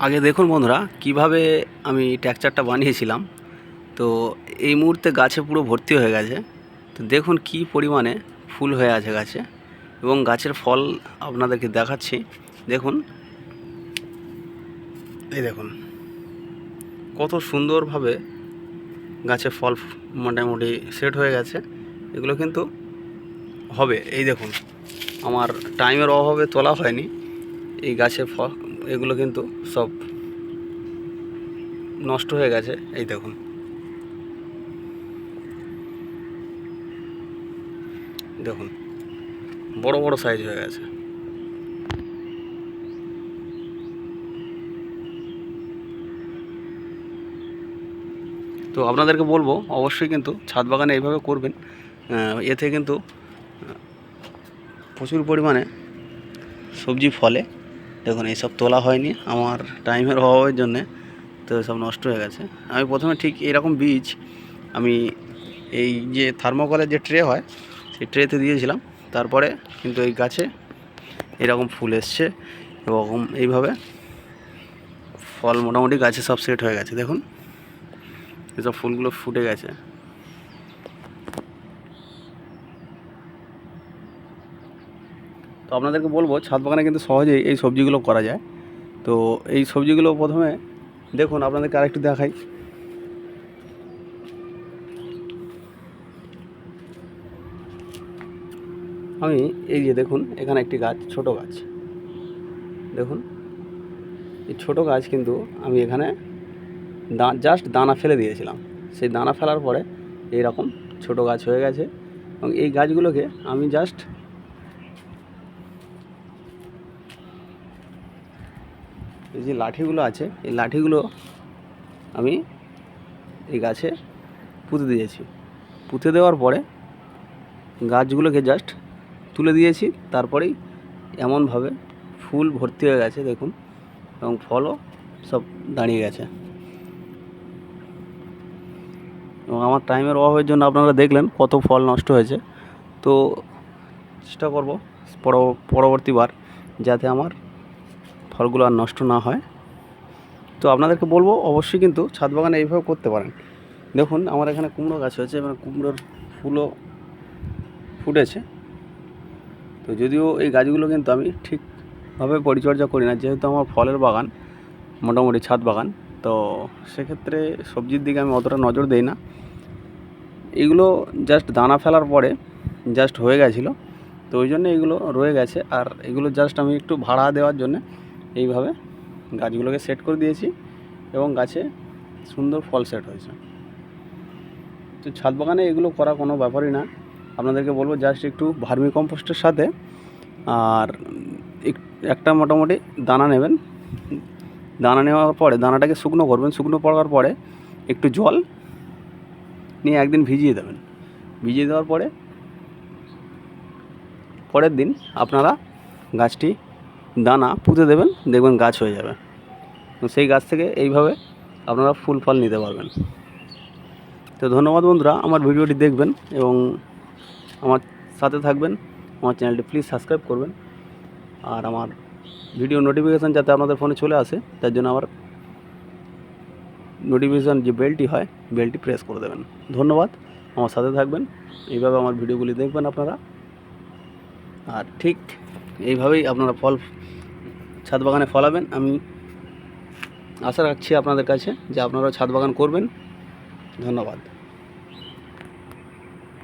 আগে দেখুন বন্ধুরা কিভাবে আমি টেক্সচারটা বানিয়েছিলাম। তো এই মুহূর্তে গাছে পুরো ভর্তি হয়ে গেছে। তো দেখুন কি পরিমাণে ফুল হয়ে আছে গাছে, এবং গাছের ফল আপনাদেরকে দেখাচ্ছি। দেখুন, এই দেখুন কত সুন্দরভাবে গাছে ফল মোটামুটি সেট হয়ে গেছে। এগুলো কিন্তু হবে। এই দেখুন, আমার টাইমের অভাবে তোলা হয়নি। এই গাছের ফল এগুলো কিন্তু সব নষ্ট হয়ে গেছে। এই দেখুন, দেখুন বড় বড় সাইজ হয়ে গেছে। তো আপনাদেরকে বলবো অবশ্যই কিন্তু ছাদ বাগানে এইভাবে করবেন। এতে কিন্তু প্রচুর পরিমাণে সবজি ফলে। দেখুন এইসব তোলা হয়নি আমার টাইমের অভাবের জন্যে, তো সব নষ্ট হয়ে গেছে। আমি প্রথমে ঠিক এরকম বীজ আমি এই যে থার্মোকলের যে ট্রে হয় সেই ট্রেতে দিয়েছিলাম। তারপরে কিন্তু এই গাছে এরকম ফুল এসছে এবং এইভাবে ফল মোটামুটি গাছে সব সেট হয়ে গেছে। দেখুন এসব ফুলগুলো ফুটে গেছে। তো আপনাদেরকে বলবো ছাদ বাগানে কিন্তু সহজেই এই সবজিগুলো করা যায়। তো এই সবজিগুলো প্রথমে দেখুন, আপনাদেরকে আরেকটু দেখাই। আমি এই যে দেখুন, এখানে একটি গাছ, ছোট গাছ, দেখুন এই ছোট গাছ কিন্তু আমি এখানে জাস্ট দানা ফেলে দিয়েছিলাম। সেই দানা ফেলার পরে এইরকম ছোট গাছ হয়ে গেছে। এবং এই গাছগুলোকে আমি জাস্ট এই যে লাঠিগুলো আছে, এই লাঠিগুলো আমি এই গাছে পুঁতে দিয়েছি। পুঁতে দেওয়ার পরে গাছগুলোকে জাস্ট তুলে দিয়েছি। তারপরেই এমনভাবে ফুল ভর্তি হয়ে গেছে দেখুন, এবং ফলও সব দাঁড়িয়ে গেছে। এবং আমার টাইমের অভাবের জন্য আপনারা দেখলেন কত ফল নষ্ট হয়েছে। তো চেষ্টা করব পরবর্তীবার যাতে আমার ফলগুলো আর নষ্ট না হয়। তো আপনাদেরকে বলবো অবশ্যই কিন্তু ছাদ বাগানে এইভাবে করতে পারেন। দেখুন আমার এখানে কুমড়ো গাছ হয়েছে, এবং কুমড়োর ফুলও ফুটেছে। তো যদিও এই গাছগুলো কিন্তু আমি ঠিকভাবে পরিচর্যা করি না, যেহেতু আমার ফলের বাগান মোটামুটি ছাদ বাগান। তো সেক্ষেত্রে সবজির দিকে আমি অতটা নজর দেই না। এগুলো জাস্ট দানা ফেলার পরে জাস্ট হয়ে গেছিলো, তো ওই জন্য এগুলো রয়ে গেছে। আর এগুলো জাস্ট আমি একটু ভাড়া দেওয়ার জন্য এইভাবে গাছগুলোকে সেট করে দিয়েছি, এবং গাছে সুন্দর ফল সেট হয়েছে। তো ছাদ বাগানে এগুলো করা কোনো ব্যাপারই না। আপনাদেরকে বলবো জাস্ট একটু ভার্মি কম্পোস্টের সাথে আর একটা মোটামুটি দানা নেবেন। দানা নেওয়ার পরে দানাটাকে শুকনো করবেন। শুকনো করার পরে একটু জল নিয়ে একদিন ভিজিয়ে দেবেন। ভিজিয়ে দেওয়ার পরে পরের দিন আপনারা গাছটি দানা পুঁতে দেবেন, দেখবেন গাছ হয়ে যাবে। সেই গাছ থেকে এইভাবে আপনারা ফুল ফল নিতে পারবেন। তো ধন্যবাদ বন্ধুরা, আমার ভিডিওটি দেখবেন এবং আমার সাথে থাকবেন। আমার চ্যানেলটি প্লিজ সাবস্ক্রাইব করবেন, আর আমার ভিডিও নোটিফিকেশান যাতে আপনাদের ফোনে চলে আসে তার জন্য আমার নোটিফিকেশান যে বেলটি হয় বেলটি প্রেস করে দেবেন। ধন্যবাদ, আমার সাথে থাকবেন, এইভাবে আমার ভিডিওগুলি দেখবেন আপনারা। আর ঠিক এইভাবেই আপনারা ফল ছাদ বাগানে ফলাবেন। আমি আশা রাখছি আপনাদের কাছে যে আপনারাও ছাদ বাগান করবেন। ধন্যবাদ।